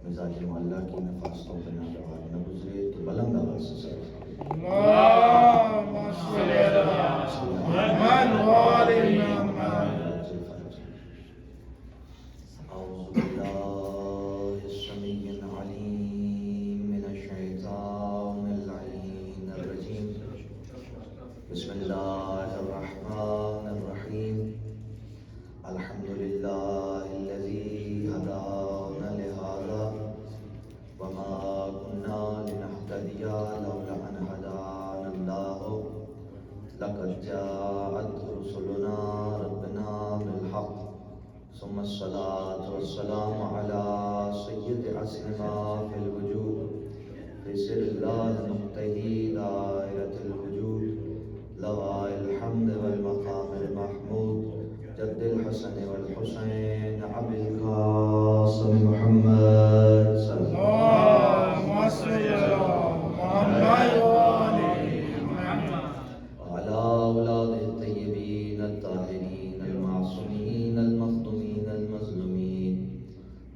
مزاج معلّہ کی نفاستوں پہ ناگوار نہ گزرے تو بلند آواز سے سر اللهم صل على محمد وآل محمد. أعوذ بالله السميع العليم من الشيطان اللعين الرجيم. بسم الله الرحمن الرحيم. الحمد لله الذي هدانا لهذا وما كنا لنهتدي لولا أن هدانا الله لقد جاءت رسلنا ربنا بالحق ثم الصلاة والسلام على سيد أسماء في الوجود في سر الله نقطه دائرة الوجود لواء الحمد والمقام المحمود جد الحسن والحسين أبي القاسم محمد صلى اللهم صل على محمد وآل محمد. وعلى أولاد الطيبين الطاهرين المعصومين المخدومين المظلومين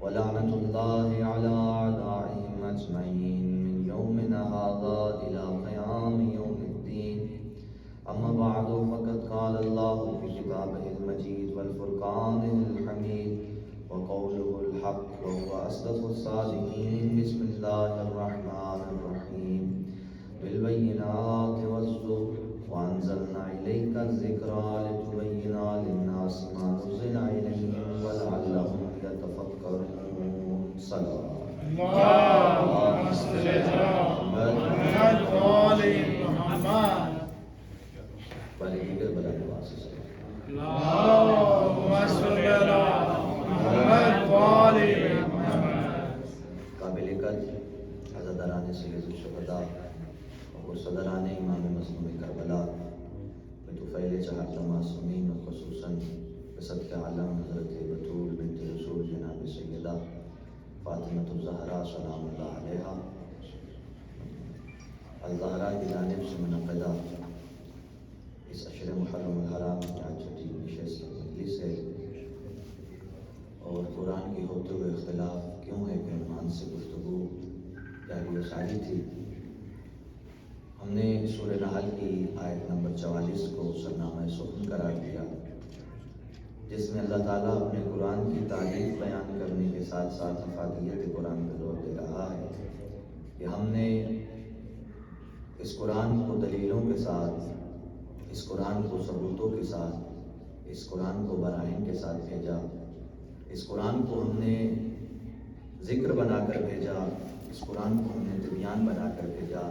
ولعنة الله على أعدائهم أجمعين من يومنا هذا إلى قيام يوم الدين. أما بعد فقد قال الله في كتابه المجيد والفرقان الحميد وقوله الحق وهو أصدق الصادقين. بسم الله الرحمن الرحيم. بالبينات والزبر وأنزلنا إليك الذكرى لتبين للناس ما نزل إليهم ولعلهم يتفكرون. صلوات اللهم صل على محمد وآل محمد. بڑے دیگر بلا نواز سے اللهم صل على محمد وآل محمد. قابل قدر عزاداران سید الشہداء اور صدران امام مظلوم کربلا بطفیل چہر معصومین و خصوصاً بصدق عالم حضرت بطول بنت رسول جناب سیدہ فاطمۃ الزہرا سلام اللہ علیہا الزہرا کی جانب سے منعقدہ اس عشر محرم الحرام کی آج چھٹی نشست مجلس ہے اور قرآن کی ہوتے ہوئے اختلاف کیوں ہے کہ عنوان سے گفتگو جاری و ساری تھی. ہم نے سورہ نحل کی آیت نمبر 44 کو سرنامہ سخن قرار دیا جس میں اللہ تعالیٰ اپنے قرآن کی تعریف بیان کرنے کے ساتھ ساتھ افادیت قرآن پر زور دے رہا ہے کہ ہم نے اس قرآن کو دلیلوں کے ساتھ، اس قرآن کو ثبوتوں کے ساتھ، اس قرآن کو براہین کے ساتھ بھیجا. اس قرآن کو ہم نے ذکر بنا کر بھیجا، اس قرآن کو ہم نے تبیان بنا کر بھیجا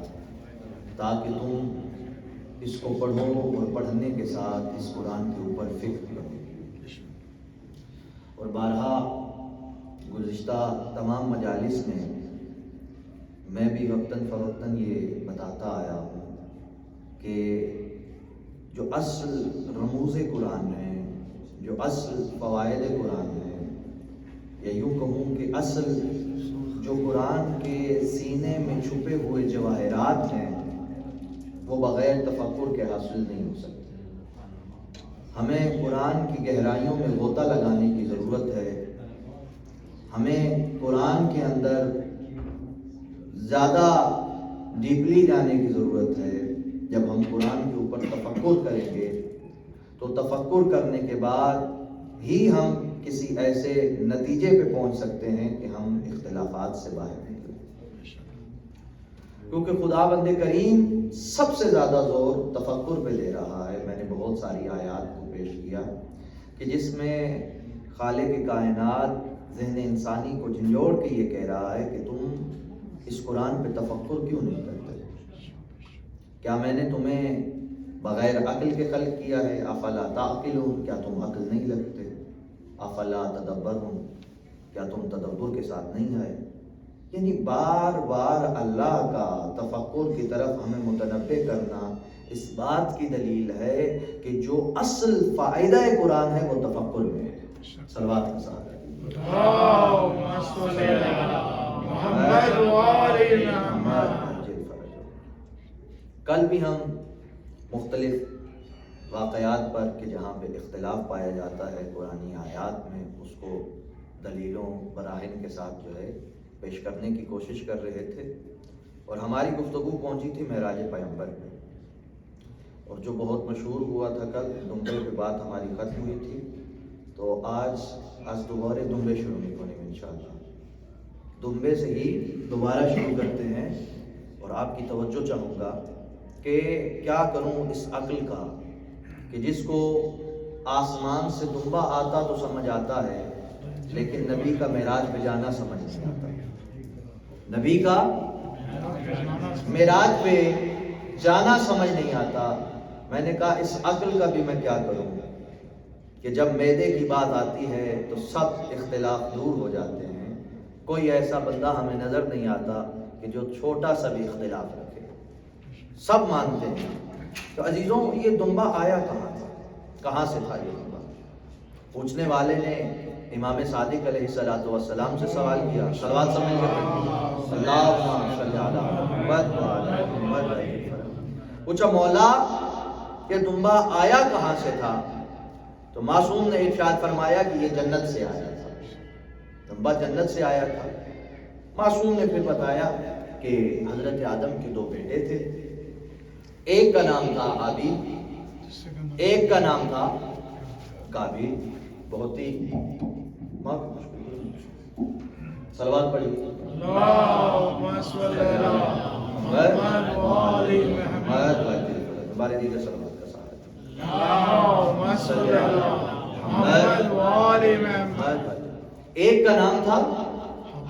تاکہ تم اس کو پڑھو اور پڑھنے کے ساتھ اس قرآن کے اوپر فکر کرو. اور بارہا گزشتہ تمام مجالس میں میں بھی وقتاً فوقتاً یہ بتاتا آیا ہوں کہ جو اصل رموز قرآن ہیں، جو اصل فوائد قرآن ہیں، یا یوں کہوں کہ اصل جو قرآن کے سینے میں چھپے ہوئے جواہرات ہیں وہ بغیر تفکر کے حاصل نہیں ہو سکتے. ہمیں قرآن کی گہرائیوں میں غوطہ لگانے کی ضرورت ہے. ہمیں قرآن کے اندر زیادہ ڈیپلی جانے کی ضرورت ہے. جب ہم قرآن کے اوپر تفکر کریں گے تو تفکر کرنے کے بعد ہی ہم کسی ایسے نتیجے پہ پہنچ سکتے ہیں کہ ہم اختلافات سے باہر نکلیں. کیونکہ خداوند کریم سب سے زیادہ زور تفکر پہ دے رہا ہے. میں نے بہت ساری آیات کو پیش کیا کہ جس میں خالق کائنات ذہن انسانی کو جھنجھوڑ کے یہ کہہ رہا ہے کہ تم اس قرآن پہ تفکر کیوں نہیں کرتے؟ کیا میں نے تمہیں بغیر عقل کے خلق کیا ہے؟ افلا تعقلون، کیا تم عقل نہیں لگتے؟ افلا تدبرون، کیا تم تدبر کے ساتھ نہیں آئے؟ یعنی بار بار اللہ کا تفکر کی طرف ہمیں متنبع کرنا اس بات کی دلیل ہے کہ جو اصل فائدہ قرآن ہے وہ تفکر میں ہے. صلوات کے ساتھ اللهم صل على محمد وآل محمد. کل بھی ہم مختلف واقعات پر کہ جہاں پہ اختلاف پایا جاتا ہے قرآنی آیات میں اس کو دلیلوں براہین کے ساتھ جو ہے پیش کرنے کی کوشش کر رہے تھے اور ہماری گفتگو پہنچی تھی معراج پیغمبر پہ، اور جو بہت مشہور ہوا تھا کل دمبے پہ بات ہماری ختم ہوئی تھی، تو آج دوبارہ دمبے شروع نہیں ہونے میں انشاءاللہ دمبے سے ہی دوبارہ شروع کرتے ہیں، اور آپ کی توجہ چاہوں گا کہ کیا کروں اس عقل کا کہ جس کو آسمان سے دمبا آتا تو سمجھ آتا ہے، لیکن نبی کا معراج پہ جانا سمجھ نہیں آتا۔ نبی کا معراج پہ جانا سمجھ نہیں آتا۔ میں نے کہا اس عقل کا بھی میں کیا کروں کہ جب معدے کی بات آتی ہے تو سب اختلاف دور ہو جاتے ہیں، کوئی ایسا بندہ ہمیں نظر نہیں آتا کہ جو چھوٹا سا بھی اختلاف رکھے، سب مانتے ہیں۔ تو عزیزوں، یہ دمبا آیا کہاں تھا، کہاں سے تھا یہ دمبا؟ پوچھنے والے نے امام صادق علیہ السلام سے سوال کیا، صلوات سب مل کے پڑھیں، اللہم صلی علی محمد وعلی محمد۔ پوچھا مولا یہ دمبا آیا کہاں سے تھا؟ تو معصوم نے ارشاد فرمایا کہ یہ جنت سے آیا تھا، دمبا جنت سے آیا تھا۔ معصوم نے پھر بتایا کہ حضرت آدم کے دو بیٹے تھے، ایک کا نام تھا حابیل، ایک کا نام تھا قابیل۔ بہت ہی صلوات پڑھی، اللہم صلی علی محمد وآل محمد، دوبارہ دیگر صلوات کا ساتھ، اللہم صلی علی محمد وآل محمد۔ ایک کا نام تھا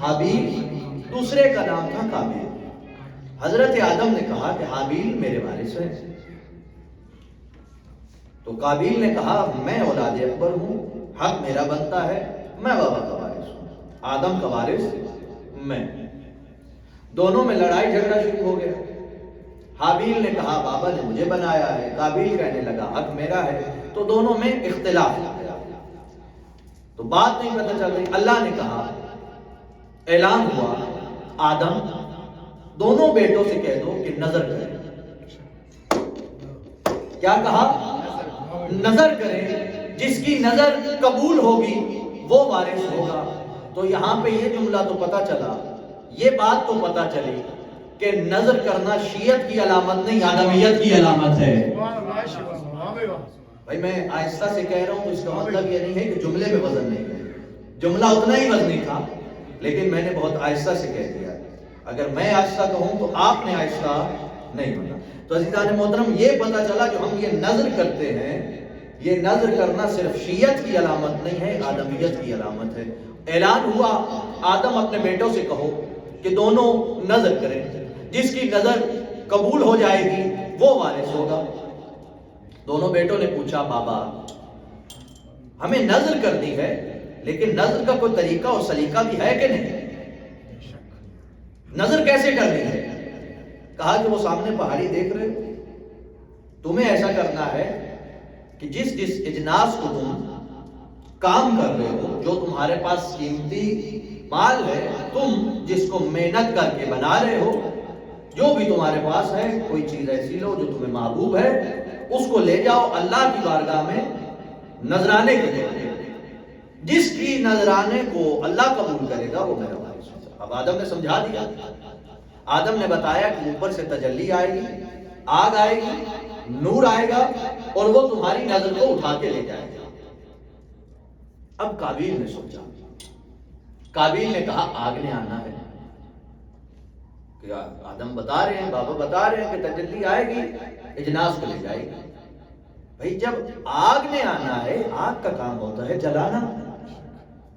حابیل، دوسرے کا نام تھا قابیل۔ حضرت آدم نے کہا کہ حابیل میرے وارث ہے، تو قابیل نے کہا میں اولاد اکبر ہوں، حق میرا بنتا ہے، میں بابا کا وارث ہوں، آدم کا وارث میں۔ دونوں میں لڑائی جھگڑا شروع ہو گیا۔ حابیل نے کہا بابا نے مجھے بنایا ہے، قابیل کہنے لگا حق میرا ہے، تو دونوں میں اختلاف ہو گیا، تو بات نہیں پتہ چل رہی۔ اللہ نے کہا، اعلان ہوا، آدم دونوں بیٹوں سے کہہ دو کہ نظر کریں۔ کیا کہا؟ نظر کریں، جس کی نظر قبول ہوگی وہ وارث ہوگا۔ تو یہاں پہ یہ جملہ تو پتہ چلا، یہ بات تو پتہ چلی کہ نظر کرنا شیعت کی علامت نہیں، آدمیت کی علامت ہے۔ بھائی میں آہستہ سے کہہ رہا ہوں تو اس کا مطلب یہ نہیں ہے کہ جملے میں وزن نہیں ہے، جملہ اتنا ہی وزنی تھا، لیکن میں نے بہت آہستہ سے کہہ دیا۔ اگر میں آہستہ کہوں تو آپ نے آہستہ نہیں ہونا۔ تو عزیزان محترم، یہ پتہ چلا جو ہم یہ نظر کرتے ہیں، یہ نظر کرنا صرف شیعت کی علامت نہیں ہے، آدمیت کی علامت ہے۔ اعلان ہوا، آدم اپنے بیٹوں سے کہو کہ دونوں نظر کریں، جس کی نظر قبول ہو جائے گی وہ وارث ہوگا۔ دونوں بیٹوں نے پوچھا بابا ہمیں نظر کرنی ہے، لیکن نظر کا کوئی طریقہ اور سلیقہ بھی ہے کہ نہیں؟ نظر کیسے کرنی ہے؟ کہا کہ وہ سامنے پہاڑی دیکھ رہے ہو، تمہیں ایسا کرنا ہے کہ جس اجناس کو تم کام کر رہے ہو، جو تمہارے پاس قیمتی مال ہے، تم جس کو محنت کر کے بنا رہے ہو، جو بھی تمہارے پاس ہے، کوئی چیز ایسی لو جو تمہیں محبوب ہے، اس کو لے جاؤ اللہ کی بارگاہ میں نذرانے کے لیے۔ جس کی نذرانے کو اللہ قبول کرے گا وہ میرا وارث ہوگا۔ اب آدم نے سمجھا دیا، آدم نے بتایا کہ اوپر سے تجلی آئے گی، آگ آئے گی، نور آئے گا، اور وہ تمہاری نظر کو اٹھا کے لے جائے گا۔ اب قابیل نے سوچا، قابیل نے کہا آگ نے آنا ہے، کہ آدم بتا رہے ہیں، بابا بتا رہے ہیں کہ تجلی آئے گی، اجناس کو لے جائے گی۔ بھئی جب آگ نے آنا ہے، آگ کا کام ہوتا ہے جلانا،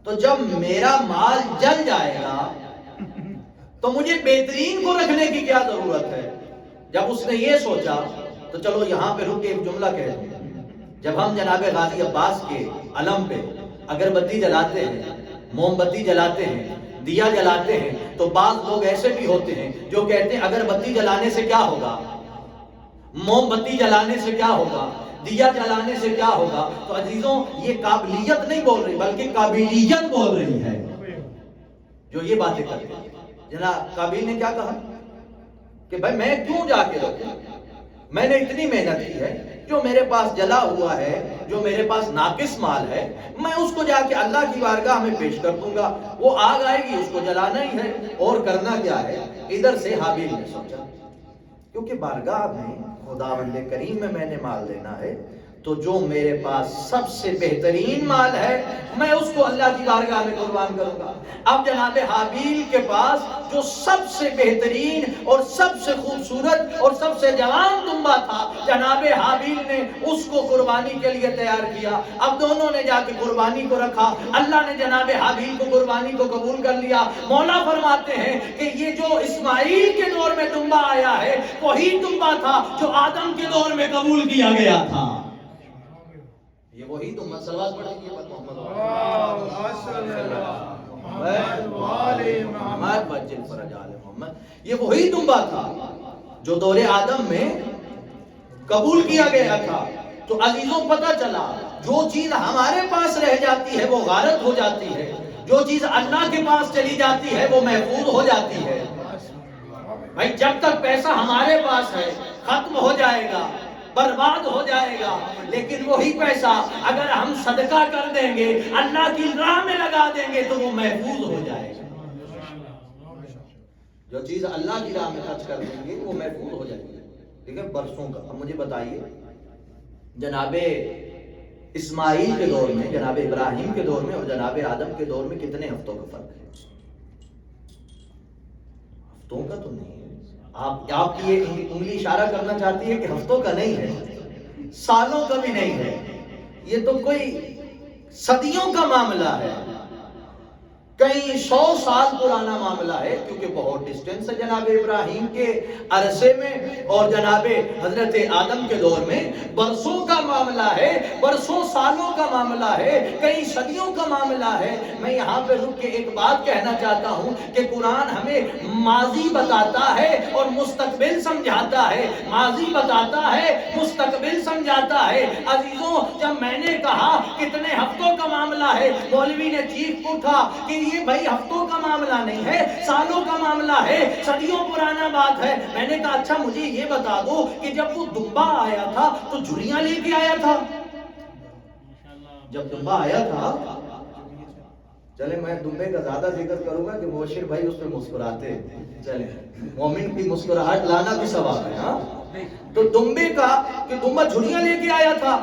تو جب میرا مال جل جائے گا تو مجھے بہترین کو رکھنے کی کیا ضرورت ہے؟ جب اس نے یہ سوچا تو چلو یہاں پہ رک کے ایک جملہ کہہ دوں۔ جب ہم جناب غازی عباس کے علم پہ اگربتی جلاتے ہیں، موم بتی جلاتے ہیں، دیا جلاتے ہیں، تو بعض لوگ ایسے بھی ہوتے ہیں جو کہتے ہیں اگربتی جلانے سے کیا ہوگا، موم بتی جلانے سے کیا ہوگا، دیا جلانے سے کیا ہوگا۔ تو عزیزوں، یہ قابلیت نہیں بول رہی بلکہ قابلیت بول رہی ہے جو یہ باتیں کرتے ہیں۔ جناب قابیل نے کیا کہا کہ بھائی میں کیوں جا کے رکھوں، میں نے اتنی محنت کی ہے، جو میرے پاس جلا ہوا ہے، جو میرے پاس ناقص مال ہے، میں اس کو جا کے اللہ کی بارگاہ میں پیش کر دوں گا، وہ آگ آئے گی، اس کو جلانا ہی ہے، اور کرنا کیا ہے۔ ادھر سے حابیل نے سوچا کیونکہ بارگاہ میں خداوند کریم میں نے مال دینا ہے، تو جو میرے پاس سب سے بہترین مال ہے میں اس کو اللہ کی بارگاہ میں قربان کروں گا۔ اب جناب حابیل کے پاس جو سب سے بہترین اور سب سے خوبصورت اور سب سے جوان دمبا تھا، جناب حابیل نے اس کو قربانی کے لیے تیار کیا۔ اب دونوں نے جا کے قربانی کو رکھا، اللہ نے جناب حابیل کو قربانی کو قبول کر لیا۔ مولا فرماتے ہیں کہ یہ جو اسماعیل کے دور میں دمبا آیا ہے وہی دمبا تھا جو آدم کے دور میں قبول کیا گیا تھا۔ یہ وہی دمبا، صلوات پڑھیں گے محمد محمد، یہ وہی دمبا تھا جو دور آدم میں قبول کیا گیا تھا۔ تو عزیزوں پتہ چلا جو چیز ہمارے پاس رہ جاتی ہے وہ غارت ہو جاتی ہے، جو چیز اللہ کے پاس چلی جاتی ہے وہ محفوظ ہو جاتی ہے۔ بھائی جب تک پیسہ ہمارے پاس ہے ختم ہو جائے گا، برباد ہو جائے گا، لیکن وہی پیسہ اگر ہم صدقہ کر دیں گے، اللہ کی راہ میں لگا دیں گے تو وہ محفوظ ہو جائے گا۔ جو چیز اللہ کی راہ میں خرچ کر دیں گے وہ محفوظ ہو جائے گی۔ ٹھیک ہے، برسوں کا۔ اب مجھے بتائیے جناب اسماعیل کے دور میں، جناب ابراہیم کے دور میں اور جناب آدم کے دور میں کتنے ہفتوں کا فرق ہے؟ ہفتوں کا تو نہیں ہے۔ آپ کی یہ انگلی اشارہ کرنا چاہتی ہے کہ ہفتوں کا نہیں ہے، سالوں کا بھی نہیں ہے، یہ تو کوئی صدیوں کا معاملہ ہے، کئی 100 سال پرانا معاملہ ہے، کیونکہ بہت ڈسٹینس ہے جناب ابراہیم کے عرصے میں اور جناب حضرت آدم کے دور میں۔ برسوں کا معاملہ ہے، برسوں سالوں کا معاملہ ہے، کئی صدیوں کا معاملہ ہے۔ میں یہاں پہ رک کے ایک بات کہنا چاہتا ہوں کہ قرآن ہمیں ماضی بتاتا ہے اور مستقبل سمجھاتا ہے، ماضی بتاتا ہے، مستقبل سمجھاتا ہے۔ عزیزوں جب میں نے کہا کتنے ہفتوں کا معاملہ ہے، مولوی نے چیخ اٹھا کہ یہ بھائی ہفتوں کا معاملہ نہیں ہے، سالوں کا معاملہ ہے، صدیوں پرانا بات ہے۔ میں نے کہا اچھا مجھے یہ بتا دو کہ جب وہ دمبا آیا تھا تو جھریاں لے کے آیا تھا؟ جب دمبا آیا تھا، چلے میں دمبے کا زیادہ ذکر کروں گا کہ مبشر بھائی اس پہ مسکراتے ہیں، چلے مومن کی مسکراہٹ لانا بھی ثواب ہے۔ ہاں تو دمبے کا کہ دمبا جھریاں لے کے آیا تھا،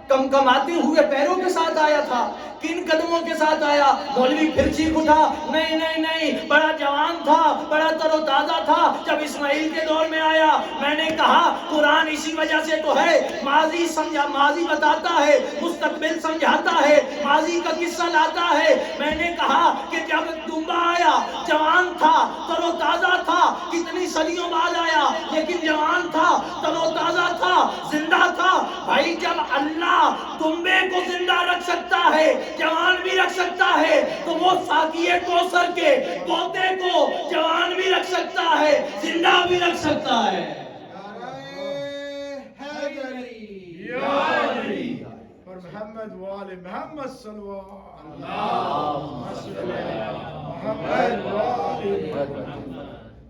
کمکماتے ہوئے پیروں کے ساتھ آیا تھا، کن قدموں کے ساتھ آیا؟ مولوی پھر چیخ اٹھا نہیں نہیں نہیں، بڑا جوان تھا، بڑا تر و تازہ تھا جب اسماعیل کے دور میں آیا۔ میں نے کہا قرآن اسی وجہ سے تو ہے، ماضی سمجھا، ماضی بتاتا ہے، مستقبل سمجھاتا ہے، ماضی کا قصہ لاتا ہے۔ میں نے کہا کہ جب دمبا آیا جوان تھا، تر و تازہ تھا، کتنی صدیوں بعد آیا لیکن جوان تھا، تر و تازہ تھا، زندہ تھا۔ بھائی جب اللہ دمبے کو زندہ رکھ سکتا ہے، جوان بھی رکھ سکتا ہے، تو وہ ساقی کوثر کے پوتے کو جوان بھی رکھ سکتا ہے، زندہ بھی رکھ سکتا ہے۔ اور محمد وآل محمد صلی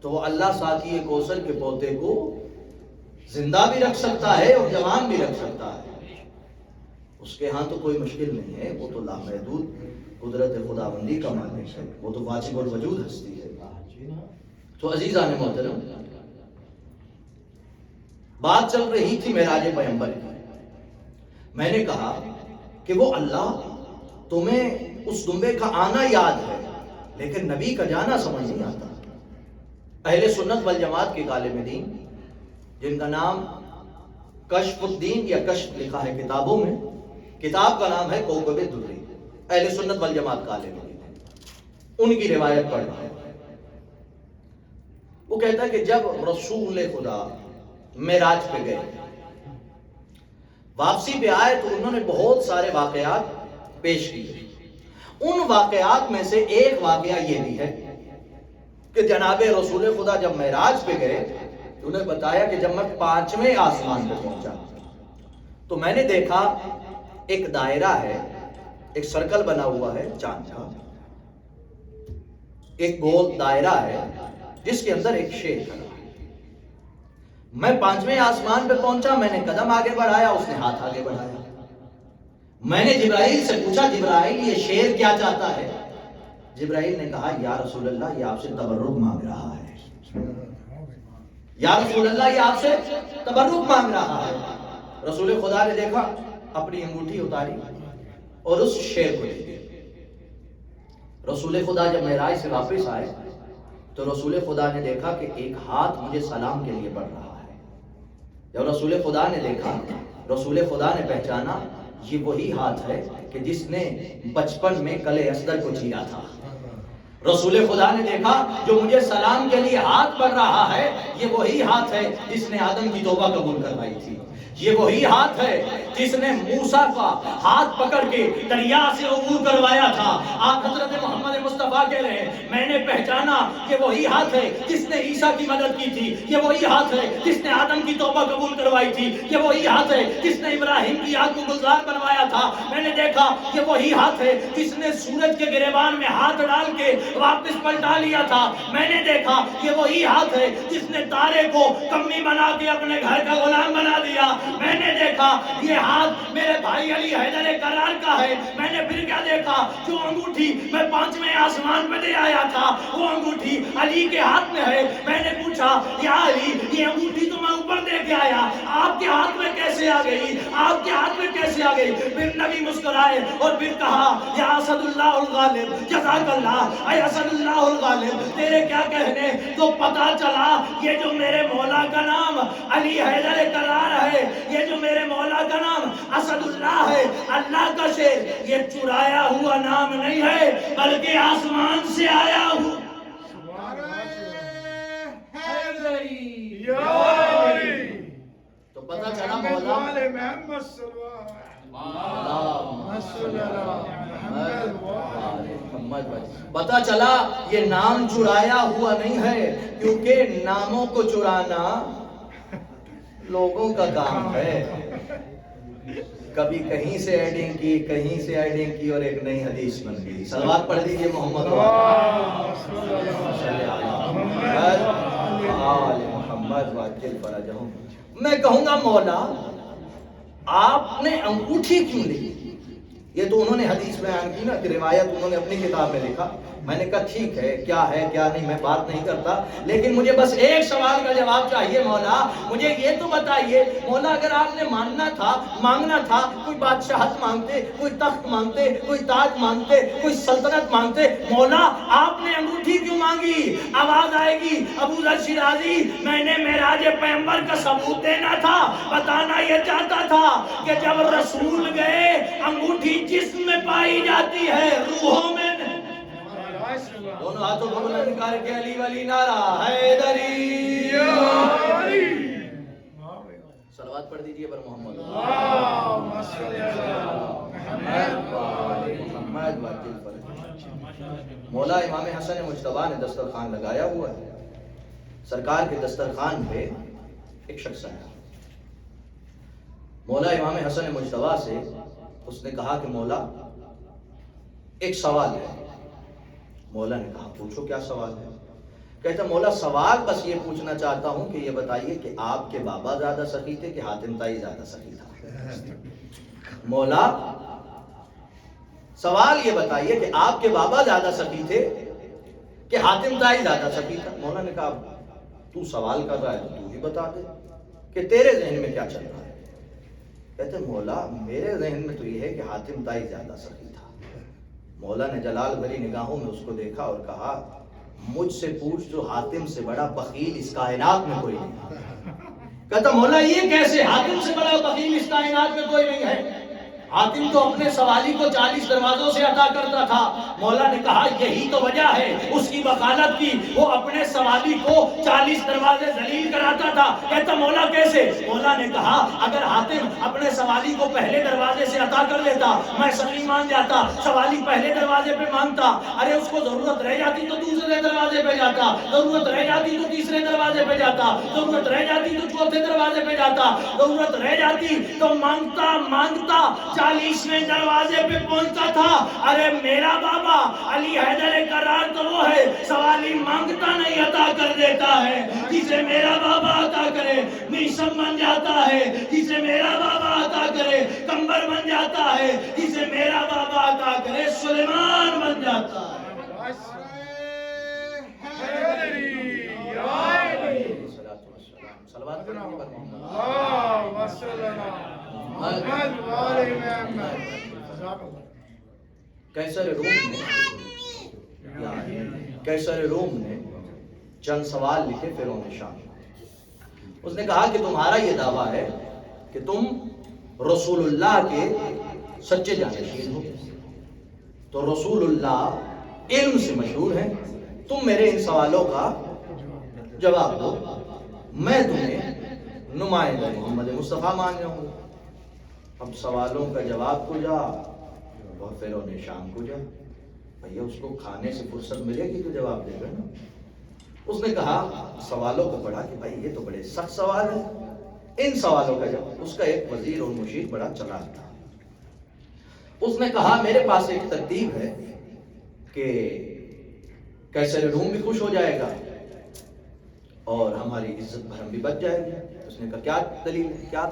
تو وہ اللہ ساقی کوثر کے پوتے کو زندہ بھی رکھ سکتا ہے اور جوان بھی رکھ سکتا ہے۔ اس کے ہاں تو کوئی مشکل نہیں ہے، وہ تو لامحدود قدرت خداوندی کا مالک ہے، وہ تو واجب الوجود ہستی ہے۔ تو عزیزان محترم، بات چل رہی تھی معراج پیغمبر کی۔ میں نے کہا کہ وہ اللہ تمہیں اس دمبے کا آنا یاد ہے لیکن نبی کا جانا سمجھ نہیں آتا۔ اہل سنت والجماعت کے غالب دین جن کا نام کشف الدین یا کشف لکھا ہے کتابوں میں، کتاب کا نام ہے کوكب الدری، اہل سنت والجماعت غالب دین، ان کی روایت پڑھ رہا ہے۔ وہ کہتا ہے کہ جب رسول خدا معراج پہ گئے، واپسی پہ آئے تو انہوں نے بہت سارے واقعات پیش کیے۔ ان واقعات میں سے ایک واقعہ یہ بھی ہے کہ جناب رسول خدا جب معراج پہ گئے تو انہیں بتایا کہ جب میں 5ویں آسمان پہ پہنچا تو میں نے دیکھا ایک دائرہ ہے، ایک سرکل بنا ہوا ہے چاند کا، ایک گول دائرہ ہے جس کے اندر ایک شیر کھڑا ہے۔ میں 5ویں آسمان پہ پہنچا، میں نے قدم آگے بڑھایا، اس نے ہاتھ آگے بڑھایا۔ میں نے جبرائیل سے پوچھا جبرائیل یہ شیر کیا چاہتا ہے؟ جبرائیل نے کہا یا رسول اللہ یہ آپ سے تبرک مانگ رہا ہے، یا رسول اللہ یہ آپ سے تبرک مانگ رہا ہے۔ رسول خدا نے دیکھا، اپنی انگوٹھی اتاری اور اس شیر کو دیکھا۔ رسول خدا جب معراج سے واپس آئے تو رسول خدا نے دیکھا کہ ایک ہاتھ مجھے سلام کے لیے بڑھ رہا ہے۔ جب رسول خدا نے دیکھا، رسول خدا نے پہچانا یہ وہی ہاتھ ہے کہ جس نے بچپن میں کلے اصغر کو چیرا تھا۔ رسول خدا نے دیکھا جو مجھے سلام کے لیے ہاتھ بڑھ رہا ہے یہ وہی ہاتھ ہے جس نے آدم کی توبہ قبول کروائی تھی۔ یہ وہی ہاتھ ہے جس نے موسیٰ کا ہاتھ پکڑ کے دریا سے عبور کروایا تھا۔ آپ حضرت محمد مصطفیٰ کہہ رہے ہیں میں نے پہچانا یہ وہی ہاتھ ہے جس نے عیسیٰ کی مدد کی تھی، یہ وہی ہاتھ ہے جس نے آدم کی توبہ قبول کروائی تھی، یہ وہی ہاتھ ہے جس نے ابراہیم کی آگ کو گلزار بنوایا تھا۔ میں نے دیکھا یہ وہی ہاتھ ہے جس نے سورج کے گریبان میں ہاتھ ڈال کے واپس پلٹا لیا تھا۔ میں نے دیکھا یہ وہی ہاتھ ہے جس نے تارے کو کمی بنا کے اپنے گھر کا غلام بنا دیا۔ میں نے دیکھا یہ ہاتھ میرے بھائی علی حیدر کرار کا ہے۔ میں نے پھر کیا دیکھا؟ جو انگوٹھی میں 5ویں آسمان پہ دے آیا تھا وہ انگوٹھی علی کے ہاتھ میں ہے۔ میں نے پوچھا یا علی یہ انگوٹھی تو میں اوپر دے کے آیا، آپ کے ہاتھ میں کیسے آ گئی؟ آپ کے ہاتھ میں کیسے آ گئی؟ پھر نبی مسکرائے اور پھر کہا یا اسد اللہ الغالب جزاک اللہ، اے اسد اللہ الغالب تیرے کیا کہنے؟ تو پتا چلا یہ جو میرے مولا کا نام علی حیدر کرار ہے، یہ جو میرے مولا کا نام اسد اللہ ہے، اللہ کا شیر، یہ چرایا ہوا نام نہیں ہے بلکہ آسمان سے آیا ہوا۔ تو پتہ چلا مولا پتہ چلا یہ نام چرایا ہوا نہیں ہے، کیونکہ ناموں کو چرانا لوگوں کا کام ہے۔ کبھی کہیں سے ایڈنگ کی، کہیں سے ایڈنگ کی اور ایک نئی حدیث بن گئی۔ صلوات پڑھ دیجئے محمد محمد واجل فرجہم۔ میں کہوں گا مولا آپ نے انگوٹھی کیوں لی؟ یہ تو انہوں نے حدیث بیان کی نا کہ روایت انہوں نے اپنی کتاب میں لکھا۔ میں نے کہا ٹھیک ہے کیا ہے کیا نہیں میں بات نہیں کرتا، لیکن مجھے بس ایک سوال کا جواب چاہیے مولا۔ مجھے یہ تو بتائیے مولا اگر آپ نے مانگنا تھا کوئی بادشاہت مانگتے، کوئی تخت مانگتے، کوئی تاج مانگتے، کوئی سلطنت مانگتے، مولا آپ نے انگوٹھی کیوں مانگی؟ آواز آئے گی ابو ذر شیرازی میں نے معراج پیغمبر کا ثبوت دینا تھا، بتانا یہ چاہتا تھا کہ جب رسول گئے انگوٹھی جسم میں پائی جاتی ہے روحوں میں نہیں۔ دونوں ہاتھوں کو بلند کر کے علی ولی نعرہ حیدری صلوات پڑھ دیجئے پر محمد مولا امام حسن مجتبیٰ نے دسترخوان لگایا ہوا ہے۔ سرکار کے دسترخوان پہ ایک شخص آیا، مولا امام حسن مجتبیٰ سے اس نے کہا کہ مولا ایک سوال ہے۔ مولا نے کہا پوچھو کیا سوال ہے؟ کہتا مولا سوال بس یہ پوچھنا چاہتا ہوں کہ یہ بتائیے کہ آپ کے بابا زیادہ سخی تھے کہ حاتم طائی زیادہ سخی تھا؟ مولا سوال یہ بتائیے کہ آپ کے بابا زیادہ سخی تھے کہ حاتم طائی زیادہ سخی تھا؟ مولا نے کہا تو سوال کر رہا ہے تو تو ہی بتا دے کہ تیرے ذہن میں کیا چل رہا ہے۔ کہتے مولا میرے ذہن میں تو یہ ہے کہ حاتم طائی زیادہ سخی تھا۔ مولا نے جلال بھری نگاہوں میں اس کو دیکھا اور کہا مجھ سے پوچھ تو حاتم سے بڑا بخیل اس کائنات میں کوئی نہیں۔ کہتا مولا یہ کیسے؟ حاتم سے بڑا بخیل اس کائنات میں کوئی نہیں ہے۔ حاتم تو اپنے سوالی کو 40 دروازوں سے عطا کرتا تھا۔ مولا نے کہا یہی تو وجہ ہے اس کی وکالت کی، وہ اپنے سوالی کو 40 دروازے ذلیل کراتا تھا۔ کہتا مولا کیسے؟ مولا نے کہا اگر حاتم اپنے سوالی کو پہلے دروازے سے عطا کر لیتا میں سخی مان جاتا، سوالی پہلے دروازے پہ مانگتا، ارے اس کو ضرورت رہ جاتی تو دوسرے دروازے پہ جاتا، ضرورت رہ جاتی تو تیسرے دروازے پہ جاتا، ضرورت رہ جاتی تو چوتھے دروازے پہ جاتا، ضرورت رہ جاتی تو مانگتا 40ویں دروازے پہ پہنچتا تھا۔ ارے میرا بابا علی حیدر کرار تو وہ ہے سوال خالی مانگتا نہیں عطا کر دیتا ہے. جسے میرا بابا عطا کرے میشم بن جاتا ہے. جسے میرا بابا عطا کرے کمبر بن جاتا ہے. جسے میرا بابا عطا کرے سلیمان بن جاتا ہے. صلوات پڑھیں پر کیسر روم نے چند سوال لکھے فرعون شام. اس نے کہا کہ تمہارا یہ دعویٰ ہے کہ تم رسول اللہ کے سچے جانشین ہو, تو رسول اللہ علم سے مشہور ہیں, تم میرے ان سوالوں کا جواب دو, میں تمہیں نمائندہ محمد مصطفیٰ مان جاؤں. اب سوالوں کا جواب کو جا اور فرعون شام کو جا. بھیا اس کو کھانے سے فرصت ملے گی تو جواب دے گا نا. اس نے کہا سوالوں کو پڑھا کہ بھائی یہ تو بڑے سخت سوال ہیں, ان سوالوں کا جواب. اس کا ایک وزیر اور مشیر بڑا چلاک تھا. اس نے کہا میرے پاس ایک ترتیب ہے کہ کیسر روم بھی خوش ہو جائے گا اور ہماری عزت بھرم بھی بچ جائے گی. اس نے کہا کیا دلیل ہے, کیا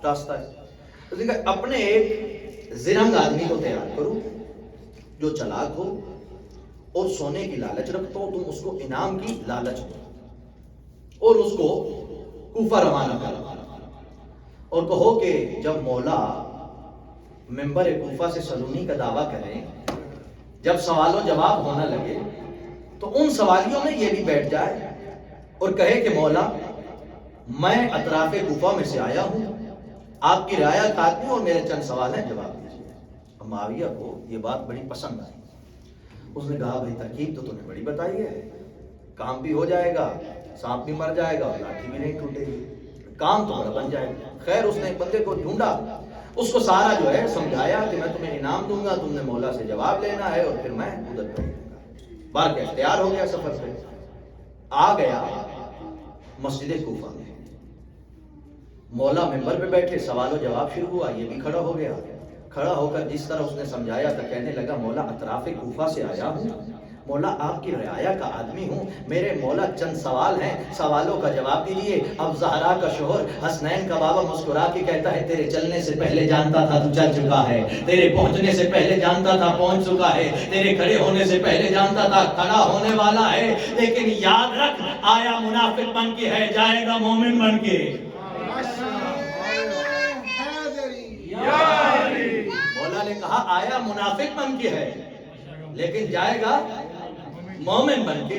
راستہ ہے؟ اس نے کہا اپنے ایک زرنگ آدمی کو تیار کرو جو چلاک ہو اور سونے کی لالچ رکھتا ہو. تم اس کو انعام کی لالچ دو اور اس کو کوفہ روانہ کرو اور کہو کہ جب مولا ممبر کوفہ سے سلونی کا دعویٰ کریں, جب سوال و جواب ہونا لگے تو ان سوالیوں میں یہ بھی بیٹھ جائے اور کہے کہ مولا میں اطراف کوفہ میں سے آیا ہوں, آپ کی رعایا خاتمی اور میرے چند سوال ہیں, جواب دیجیے. معاویہ کو یہ بات بڑی پسند آئی. اس نے کہا بھائی ترکیب تو نے بڑی بتائی ہے, کام بھی ہو جائے گا, سانپ بھی مر جائے گا اور لاٹھی بھی نہیں ٹوٹے گی, کام تو بڑا بن جائے گا. خیر اس نے ایک بندے کو ڈھونڈا, اس کو سارا جو ہے سمجھایا کہ میں تمہیں انعام دوں گا, تم نے مولا سے جواب لینا ہے اور پھر میں ادھر بھیج دوں گا. بار کے اختیار ہو گیا, سفر سے آ گیا مسجد کوفہ میں. مولا ممبر پہ بیٹھے, سوال و جواب شروع ہوا, یہ بھی کھڑا ہو گیا. کھڑا ہو کر جس طرح اس نے سمجھایا تھا کہنے لگا مولا اطراف کوفہ سے آیا ہوں, مولا آپ کی رعایا کا آدمی ہوں, میرے مولا چند سوال ہیں, سوالوں کا جواب دیجیے. اب زہرا کا شوہر حسنین کا بابا مسکرا کے کہتا ہے تیرے چلنے سے پہلے جانتا تھا تو چل چکا ہے, تیرے پہنچنے سے پہلے جانتا تھا پہنچ چکا ہے, تیرے کھڑے ہونے سے پہلے جانتا تھا کھڑا ہونے والا ہے. لیکن یاد رکھ آیا منافق بن کے ہے, جائے گا مومن بن کے. مولا نے کہا آیا منافق بن کے ہے لیکن جائے گا مومن بن کے.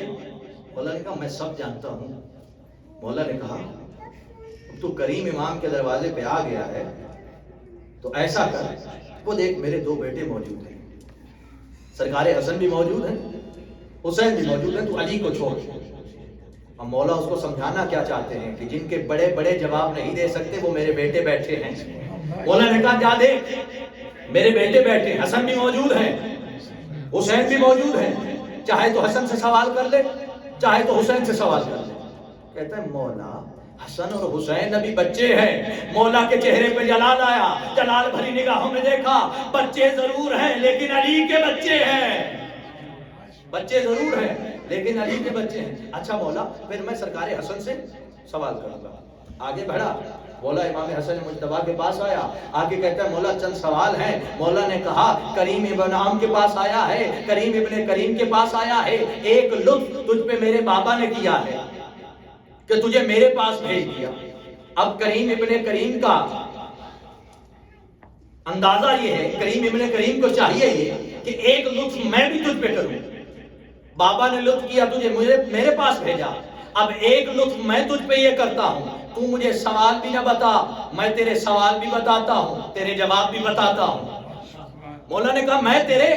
مولا نے کہا میں سب جانتا ہوں. مولا نے کہا تو کریم امام کے دروازے پہ آ گیا ہے تو ایسا کر, وہ دیکھ میرے دو بیٹے موجود ہیں, سرکار حسن بھی موجود ہیں, حسین بھی موجود ہیں, تو علی کو چھوڑ. اب مولا اس کو سمجھانا کیا چاہتے ہیں کہ جن کے بڑے بڑے جواب نہیں دے سکتے وہ میرے بیٹے بیٹھے ہیں. مولا نے کہا جا دیکھ میرے بیٹے بیٹھے, حسن بھی موجود ہیں, حسین بھی موجود ہیں, چاہے تو حسن سے سوال کر لے چاہے تو حسین سے سوال کر لے. کہتا ہے مولا حسن اور حسین ابھی بچے ہیں. مولا کے چہرے پہ جلال آیا, جلال بھری نگاہوں میں دیکھا, بچے ضرور ہیں لیکن علی کے بچے ہیں, بچے ضرور ہیں لیکن علی کے بچے ہیں. اچھا مولا پھر میں سرکار حسن سے سوال کروں گا. آگے بڑھا, مولا امام حسن مجتبیٰ کے پاس آیا, آگے کہتا ہے مولا چند سوال ہیں. مولا نے کہا کریم ابن عام کے پاس آیا ہے, کریم ابن کریم کے پاس آیا ہے, ایک لطف تجھ پہ میرے بابا نے کیا ہے کہ تجھے میرے پاس بھیج دیا. اب کریم ابن کریم کا اندازہ یہ ہے, کریم ابن کریم کو چاہیے یہ کہ ایک لطف میں بھی تجھ پہ کروں. بابا نے لطف کیا تجھے میرے پاس بھیجا, اب ایک لطف میں تجھ پہ یہ کرتا ہوں, تو مجھے سوال بھی نہ بتا, میں تیرے سوال بھی بتاتا ہوں, تیرے جواب بھی بتاتا ہوں. مولا نے کہا میں تیرے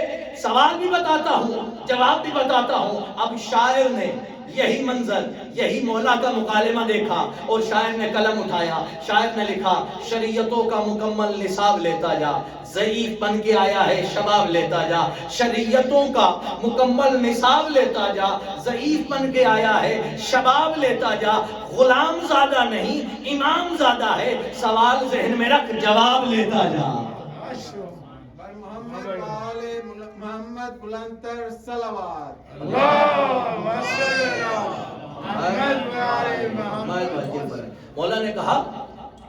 سوال بھی بتاتا ہوں, جواب بھی بتاتا ہوں. اب شاعر نے یہی منظر, یہی مولا کا مکالمہ دیکھا اور شاعر نے قلم اٹھایا. شاعر نے لکھا شریعتوں کا مکمل نصاب لیتا جا, ضعیف بن کے آیا ہے شباب لیتا جا. شریعتوں کا مکمل نصاب لیتا جا, ضعیف بن کے آیا ہے شباب لیتا جا. غلام زیادہ نہیں امام زیادہ ہے, سوال ذہن میں رکھ جواب لیتا جا. محمد بلندتر صلوات. اللہ کہا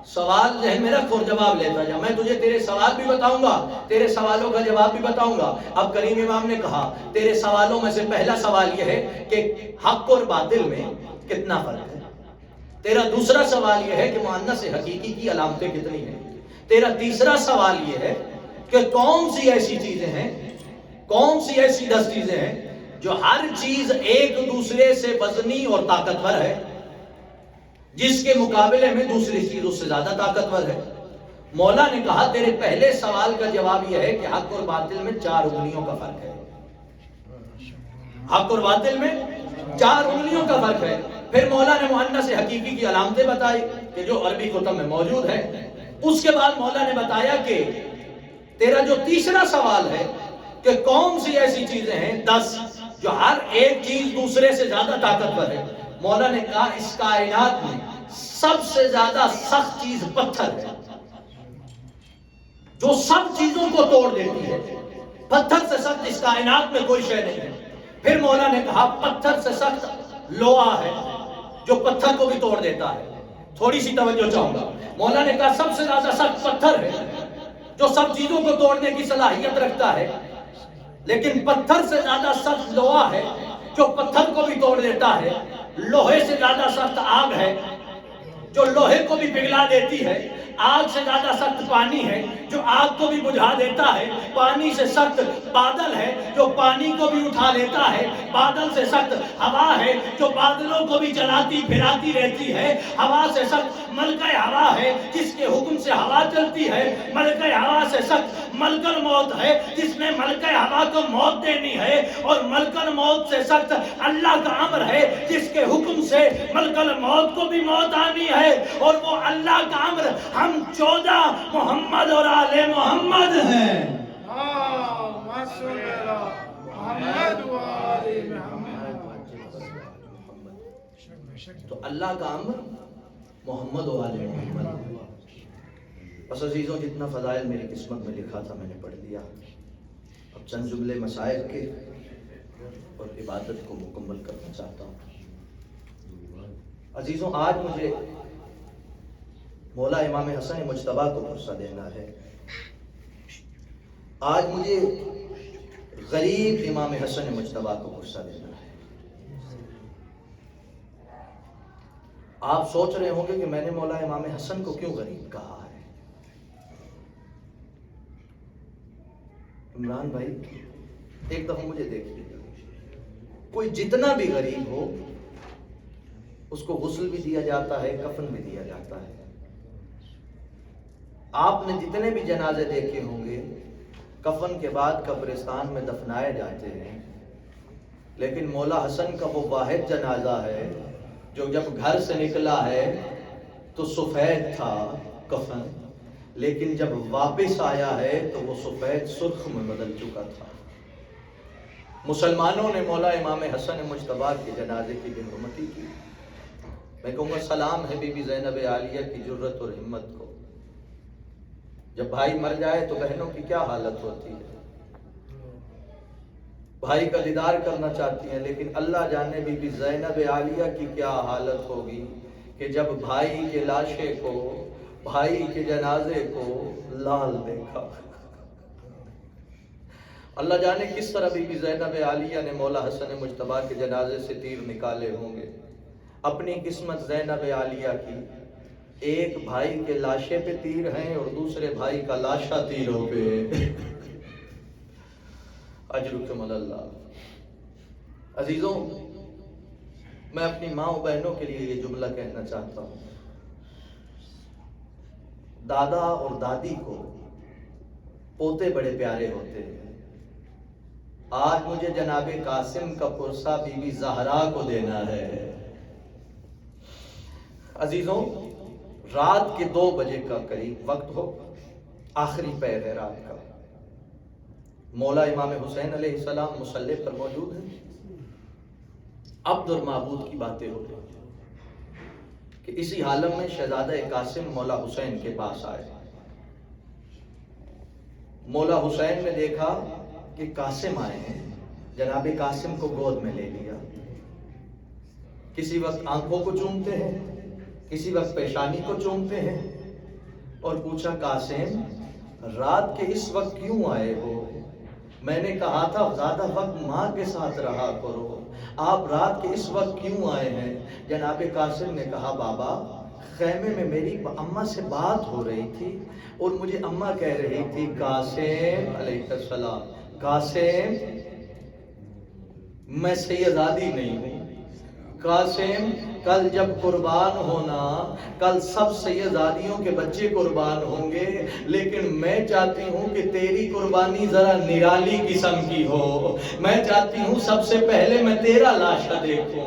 سوال ذہن میں رکھ اور جواب لیتا جا، میں تجھے تیرے سوال بھی بتاؤں گا، تیرے سوالوں کا جواب بھی بتاؤں گا۔ اب کریم امام نے کہا تیرے سوالوں میں سے پہلا سوال یہ ہے کہ حق اور باطل میں کتنا فرق ہے، تیرا دوسرا سوال یہ ہے کہ مؤنث حقیقی کی علامتیں کتنی ہیں، تیرا تیسرا سوال یہ ہے کہ کون سی ایسی چیزیں ہیں، کون سی ایسی 10 چیزیں ہیں جو ہر چیز ایک دوسرے سے وزنی اور طاقتور ہے، جس کے مقابلے میں دوسری چیز اس سے زیادہ طاقتور ہے۔ مولا نے کہا تیرے پہلے سوال کا جواب یہ ہے کہ حق اور باطل میں 4 انگلیوں کا فرق ہے، حق اور باطل میں 4 انگلیوں کا فرق ہے۔ پھر مولا نے مؤنث حقیقی کی علامتیں بتائی کہ جو عربی کتب میں موجود ہے۔ اس کے بعد مولا نے بتایا کہ تیرا جو تیسرا سوال ہے کہ کون سی ایسی چیزیں ہیں 10 جو ہر ایک چیز دوسرے سے زیادہ طاقتور ہے، مولا نے کہا اس کائنات میں سب سے زیادہ سخت چیز پتھر ہے، جو سب چیزوں کو توڑ دیتی ہے، پتھر سے سخت اس کائنات میں کوئی شے نہیں ہے۔ پھر مولا نے کہا پتھر سے سخت لوہا ہے جو پتھر کو بھی توڑ دیتا ہے۔ تھوڑی سی توجہ چاہوں گا، مولا نے کہا سب سے زیادہ سخت پتھر ہے جو سب چیزوں کو توڑنے کی صلاحیت رکھتا ہے، لیکن پتھر سے زیادہ سخت لوہا ہے جو پتھر کو بھی توڑ دیتا ہے۔ لوہے سے زیادہ سخت آگ ہے جو لوہے کو بھی پگھلا دیتی ہے۔ آگ سے زیادہ سخت پانی ہے جو آگ کو بھی بجھا دیتا ہے۔ پانی سے سخت بادل ہے جو پانی کو بھی اٹھا لیتا ہے۔ بادل سے سخت ہوا ہے جو بادلوں کو بھی چلاتی پھراتی رہتی ہے۔ ہوا سے سخت ملکہ ہوا ہے جس کے حکم سے ہوا چلتی ہے۔ ملکہ ہوا سے سخت ملک الموت ہے جس نے ملکہ ہوا کو موت دینی ہے، اور ملک الموت سے سخت اللہ کا امر ہے جس کے حکم سے ملک الموت کو بھی موت آنی ہے، اور وہ اللہ کا امر ہم 14 محمد اور آل محمد ہیں۔ تو اللہ کا امر محمد و آل محمد۔ بس عزیزوں جتنا فضائل میری قسمت میں لکھا تھا میں نے پڑھ لیا، اب چند جملے مسائل کے اور عبادت کو مکمل کرنا چاہتا ہوں۔ عزیزوں آج مجھے مولا امام حسن مجتبیٰ کو پرسہ دینا ہے، آج مجھے غریب امام حسن مجتبیٰ کو پرسہ دینا ہے۔ آپ سوچ رہے ہوں گے کہ میں نے مولا امام حسن کو کیوں غریب کہا ہے؟ عمران بھائی ایک دفعہ مجھے دیکھ لیجیے، کوئی جتنا بھی غریب ہو اس کو غسل بھی دیا جاتا ہے، کفن بھی دیا جاتا ہے۔ آپ نے جتنے بھی جنازے دیکھے ہوں گے کفن کے بعد قبرستان میں دفنائے جاتے ہیں، لیکن مولا حسن کا وہ واحد جنازہ ہے جو جب گھر سے نکلا ہے تو سفید تھا کفن، لیکن جب واپس آیا ہے تو وہ سفید سرخ میں بدل چکا تھا۔ مسلمانوں نے مولا امام حسن مجتبیٰ کے جنازے کی بے حرمتی کی۔ میں کہوں گا سلام ہے بی بی زینب عالیہ کی جرت اور ہمت کو۔ جب بھائی مر جائے تو بہنوں کی کیا حالت ہوتی ہے، بھائی کا دیدار کرنا چاہتی ہیں، لیکن اللہ جانے بی بی زینب عالیہ کی کیا حالت ہوگی کہ جب بھائی کے لاشے کو، بھائی کے جنازے کو لال دیکھا۔ اللہ جانے کس طرح بی بی زینب عالیہ نے مولا حسن مجتبیٰ کے جنازے سے تیر نکالے ہوں گے۔ اپنی قسمت زینب عالیہ کی، ایک بھائی کے لاشے پہ تیر ہیں اور دوسرے بھائی کا لاشا تیروں پہ۔ اجرکم اللہ۔ عزیزوں میں اپنی ماں و بہنوں کے لیے یہ جملہ کہنا چاہتا ہوں، دادا اور دادی کو پوتے بڑے پیارے ہوتے ہیں۔ آج مجھے جناب قاسم کا پرسہ بی بی زہرا کو دینا ہے۔ عزیزوں رات کے 2 بجے کا قریب وقت ہو، آخری پہر ہے رات کا، مولا امام حسین علیہ السلام مصلی پر موجود ہیں۔ عبد المعبود کی باتیں ہو رہی کہ اسی عالم میں شہزادہ قاسم مولا حسین کے پاس آئے۔ مولا حسین نے دیکھا کہ قاسم آئے ہیں، جناب قاسم کو گود میں لے لیا، کسی وقت آنکھوں کو چومتے ہیں، کسی وقت پیشانی کو چومتے ہیں اور پوچھا قاسم رات کے اس وقت کیوں آئے ہو؟ میں نے کہا تھا زیادہ وقت ماں کے ساتھ رہا کرو، آپ رات کے اس وقت کیوں آئے ہیں؟ جناب قاسم نے کہا بابا خیمے میں میری اماں سے بات ہو رہی تھی اور مجھے اماں کہہ رہی تھی قاسم علیہ السلام، قاسم میں سیدادی نہیں ہوں، قاسم کل جب قربان ہونا کل سب سیدادیوں کے بچے قربان ہوں گے، لیکن میں چاہتی ہوں کہ تیری قربانی ذرا نرالی قسم کی ہو، میں چاہتی ہوں سب سے پہلے میں تیرا لاشا دیکھوں۔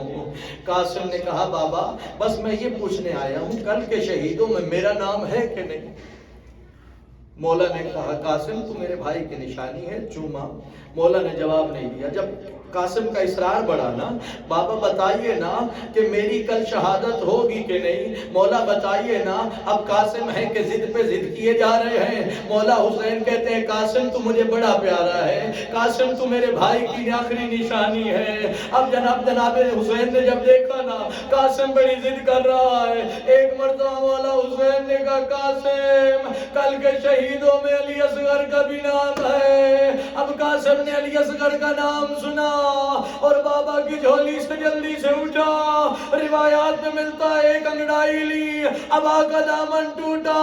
قاسم نے کہا بابا بس میں یہ پوچھنے آیا ہوں کل کے شہیدوں میں میرا نام ہے کہ نہیں؟ مولا نے کہا قاسم تو میرے بھائی کی نشانی ہے، چوما۔ مولا نے جواب نہیں دیا۔ جب قاسم کا اصرار بڑھا نا، بابا بتائیے نا کہ میری کل شہادت ہوگی کہ نہیں، مولا بتائیے نا، اب قاسم ہے کہ ضد پہ ضد کیے جا رہے ہیں۔ مولا حسین کہتے ہیں قاسم تو مجھے بڑا پیارا ہے، قاسم تو میرے بھائی کی آخری نشانی ہے۔ اب جناب حسین نے جب دیکھا نا قاسم بڑی ضد کر رہا ہے، ایک مرتبہ مولا حسین نے کہا قاسم کل کے شہیدوں میں علی اصغر کا بھی نام ہے۔ اب قاسم نے علی اصغر کا نام سنا اور بابا کی جھولی سے جلدی سے اٹھا، روایات میں ملتا ہے ایک انگڑائی لی، ابا کا دامن ٹوٹا۔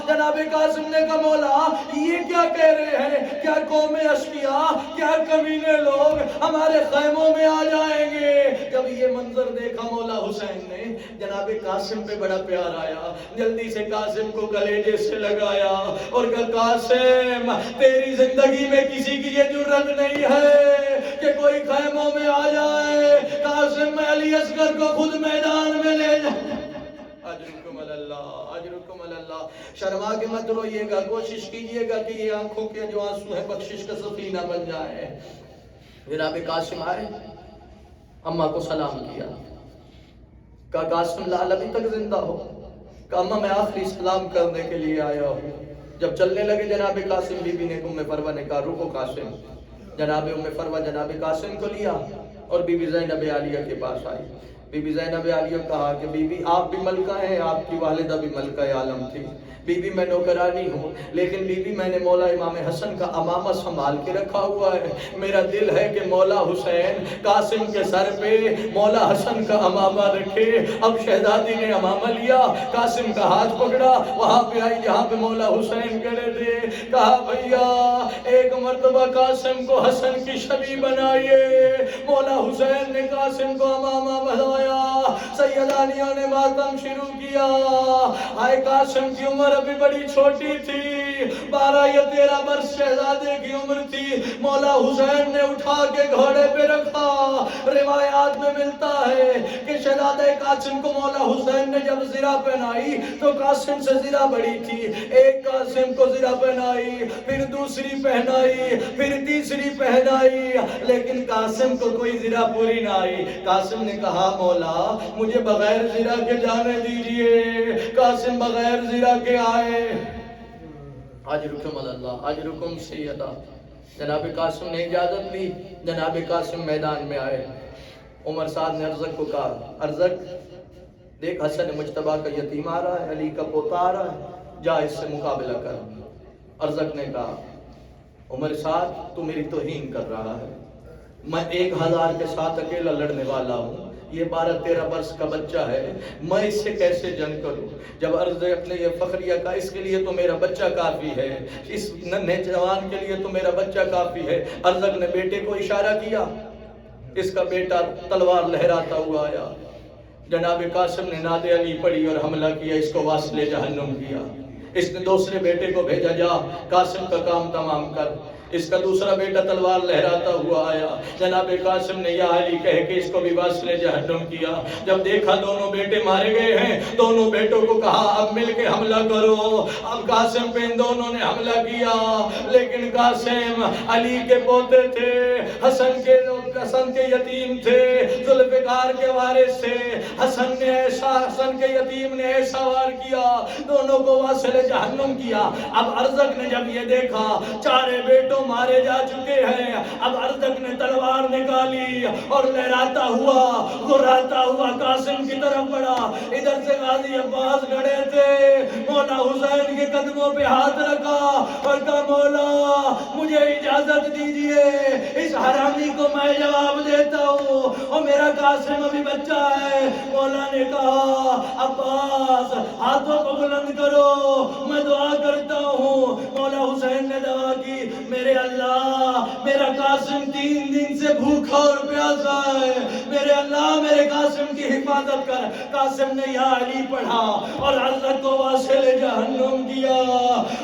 جناب قاسم نے کہا مولا یہ کیا کہہ رہے ہیں، کیا قوم اشقیاء، کیا کمینے لوگ ہمارے خیموں میں آ جائیں گے؟ جب یہ منظر دیکھا مولا حسین نے، جناب قاسم پہ بڑا پیار آیا، جلدی سے قاسم کو کلیجے سے لگایا اور کہا قاسم تیری زندگی میں کسی کی یہ جرت نہیں ہے کہ کوئی خیموں میں آ جائے، قاسم میں علی اصغر کو خود میدان میں لے جائے۔ اجرکم اللہ، اجرکم اللہ۔ شرما کے مت روئیے گا، کوشش کیجئے گا کہ یہ آنکھوں کے جو آنسو ہیں بخشش کا سفینہ بن جائے۔ جناب قاسم آئے، اماں کو سلام کیا، کہا قاسم لال ابھی تک زندہ ہو؟ کہا اماں میں آخری سلام کرنے کے لیے آیا ہوں۔ جب چلنے لگے جناب قاسم، بی بی نے ام فروہ نے کہا رکو قاسم۔ جناب ام فروہ جناب قاسم کو لیا اور بی بی زینب عالیہ کے پاس آئی۔ بی بی زینب عالیہ کہا کہ بی بی آپ بھی ملکہ ہیں، آپ کی والدہ بھی ملکہ عالم تھی۔ بی بی میں نوکرانی ہوں، لیکن بی بی میں نے مولا امام حسن کا امامہ سنبھال کے رکھا ہوا ہے، میرا دل ہے کہ مولا حسین قاسم کے سر پہ مولا حسن کا امامہ رکھے۔ اب شہزادی نے امامہ لیا، قاسم کا ہاتھ پکڑا، وہاں پہ آئی جہاں پہ مولا حسین کھڑے تھے، کہا بھیا ایک مرتبہ قاسم کو حسن کی شبیہ بنائیے۔ مولا حسین نے قاسم کو امامہ بنایا، سیدانیوں نے ماتم شروع کیا۔ آئے قاسم کی عمر ابھی بڑی چھوٹی تھی، 12 یا 13 برس شہزادے کی عمر تھی۔ مولا حسین نے اٹھا کے گھوڑے پہ رکھا۔ روایات میں ملتا ہے کہ شہزادہ قاسم کو مولا حسین نے جب زرہ پہنائی تو قاسم سے زرہ بڑی تھی، ایک قاسم کو زرہ پہنائی، پھر دوسری پہنائی، پھر تیسری پہنائی، لیکن قاسم کو کوئی زرہ پوری نہ آئی۔ قاسم نے کہا مولا مجھے بغیر زرہ کے جانے دیجئے۔ قاسم بغیر زرہ کے آئے۔ اجرکم اللہ، اجرکم سیدہ۔ جناب قاسم نے اجازت لی، جناب قاسم میدان میں آئے۔ عمر سعد نے ارزق کو کہا ارزق دیکھ حسن مجتبیٰ کا یتیم آ رہا ہے، علی کا پوتا آ رہا ہے، جا اس سے مقابلہ کر۔ ارزق نے کہا عمر سعد تو میری توہین کر رہا ہے، میں 1000 کے ساتھ اکیلا لڑنے والا ہوں، یہ 12-13 برس کا بچہ ہے، میں اس سے کیسے جنگ کروں؟ جب ارزق نے یہ فخریہ کہا اس کے لیے تو میرا بچہ کافی ہے، اس ننھے جوان کے لیے تو میرا بچہ کافی ہے۔ ارزق نے بیٹے کو اشارہ کیا، اس کا بیٹا تلوار لہراتا ہوا آیا، جناب قاسم نے ناد علی پڑھی اور حملہ کیا، اس کو واصل جہنم کیا۔ اس نے دوسرے بیٹے کو بھیجا جا قاسم کا کام تمام کر۔ اس کا دوسرا بیٹا تلوار لہراتا ہوا آیا، جناب قاسم نے یا علی کہہ کے اس کو بھی واصل جہنم کیا۔ جب دیکھا دونوں بیٹے مارے گئے ہیں، دونوں بیٹوں کو کہا اب مل کے حملہ کرو۔ اب قاسم پہ ان دونوں نے حملہ کیا، لیکن قاسم علی کے پوتے تھے، حسن کے یتیم تھے، ذوالفقار کے وارث تھے۔ حسن کے یتیم نے ایسا وار کیا، دونوں کو واصل جہنم کیا۔ اب ارزق نے جب یہ دیکھا چارے بیٹوں مارے جا چکے ہیں، اب ارزق نے تلوار نکالی اور لہراتا ہوا گراتا ہوا قاسم کی طرف بڑھا. ادھر سے غازی عباس کھڑے تھے. مولا حسین کے قدموں پہ ہاتھ رکھا اور کہا مولا مجھے اجازت دیجئے اس حرامی کو میں جواب دیتا ہوں اور میرا قاسم ابھی بچہ ہے. مولا نے کہا عباس ہاتھوں کو بلند کرو میں دعا کرتا ہوں. مولا حسین نے دعا کی میرے اللہ میرا قاسم 3 دن سے بھوکا اور پیاسا ہے. میرے اللہ میرے قاسم کی حفاظت کر. قاسم نے یا علی پڑھا اور حضرت کو واصل جہنم کیا.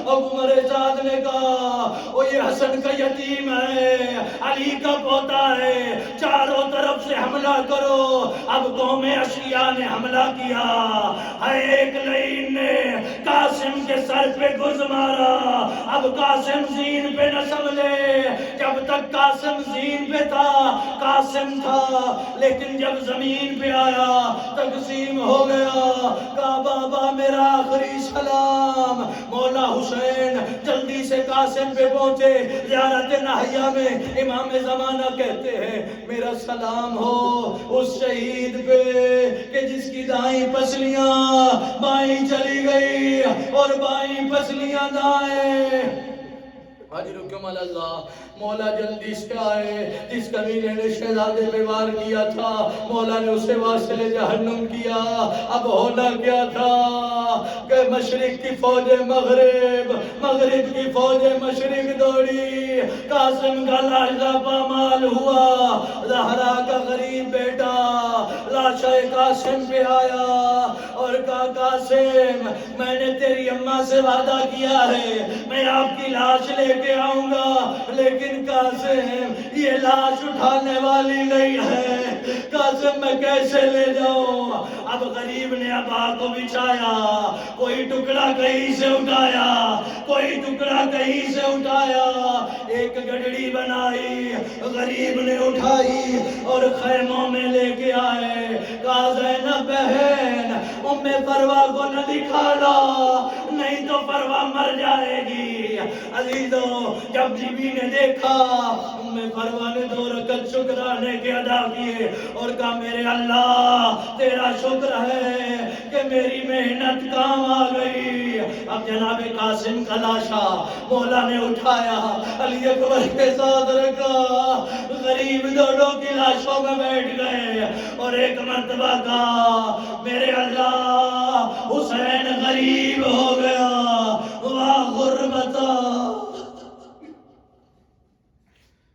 اب عمر سعد نے کہا وہ یہ حسن کا یتیم ہے علی کا پوتا ہے چاروں طرف سے حملہ کرو. اب قوم اشیاء نے حملہ کیا. ایک لعین نے قاسم کے سر پہ گرز مارا. اب قاسم زین پہ نہ سنبھلے. جب تک قاسم زین پہ تھا قاسم تھا لیکن جب زمین پہ آیا تقسیم ہو گیا. کہا بابا میرا آخری سلام. مولا حسین جلدی سے قاسم پہ پہنچے. زیارت نہیہ میں امام زمانہ کہتے ہیں میرا سلام ہو اس شہید پہ کہ جس کی دائیں پسلیاں بائیں چلی گئی اور بائیں پسلیاں دائیں. حاضرکم اللہ. مولا جلدی سے آئے. جس کمینے نے شہزادے پہ وار کیا تھا مولا نے اسے واصل جہنم کیا. اب ہونا کیا تھا کہ مشرق کی فوج مغرب مغرب کی فوج مشرق دوڑی. قاسم کا لاش پامال ہوا. زہرا کا غریب بیٹا لاشا قاسم پہ آیا اور کہا قاسم میں نے تیری اماں سے وعدہ کیا ہے میں آپ کی لاش لے کے آؤں گا لیکن قاسم یہ لاش اٹھانے والی نہیں ہے. قاسم میں کیسے لے جاؤں. اب غریب نے ابا کو بچھایا. کوئی ٹکڑا کہیں سے اٹھایا کوئی ٹکڑا کہیں سے اٹھایا. ایک گڈڑی بنائی غریب نے اٹھائی اور خیموں میں لے کے آئے. کہا زینب بہن ام پروا کو نہ دکھانا نہیں تو پروا مر جائے گی. عزیزوں جب بی بی نے دیکھا ام پروا نے 2 رکعت شکرانے کے ادا کیے اور کہا میرے اللہ تیرا شکر ہے کہ میری محنت کام آ گئی. اب جناب قاسم کا لاشا مولا نے اٹھایا علی اکبر کے ساتھ رکھا. غریب دونوں کی لاشوں میں بیٹھ گئے اور ایک مرتبہ کہا میرے اللہ حسین غریب ہو گیا واہ غربتا.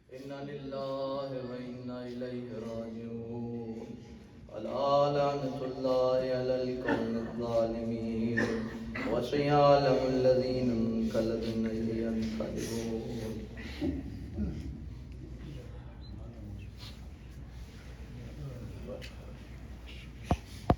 انا للہ و انا الیہ راجعون. الا لعنۃ اللہ علی القوم الظالمین وسيعلم الذين انقلبوا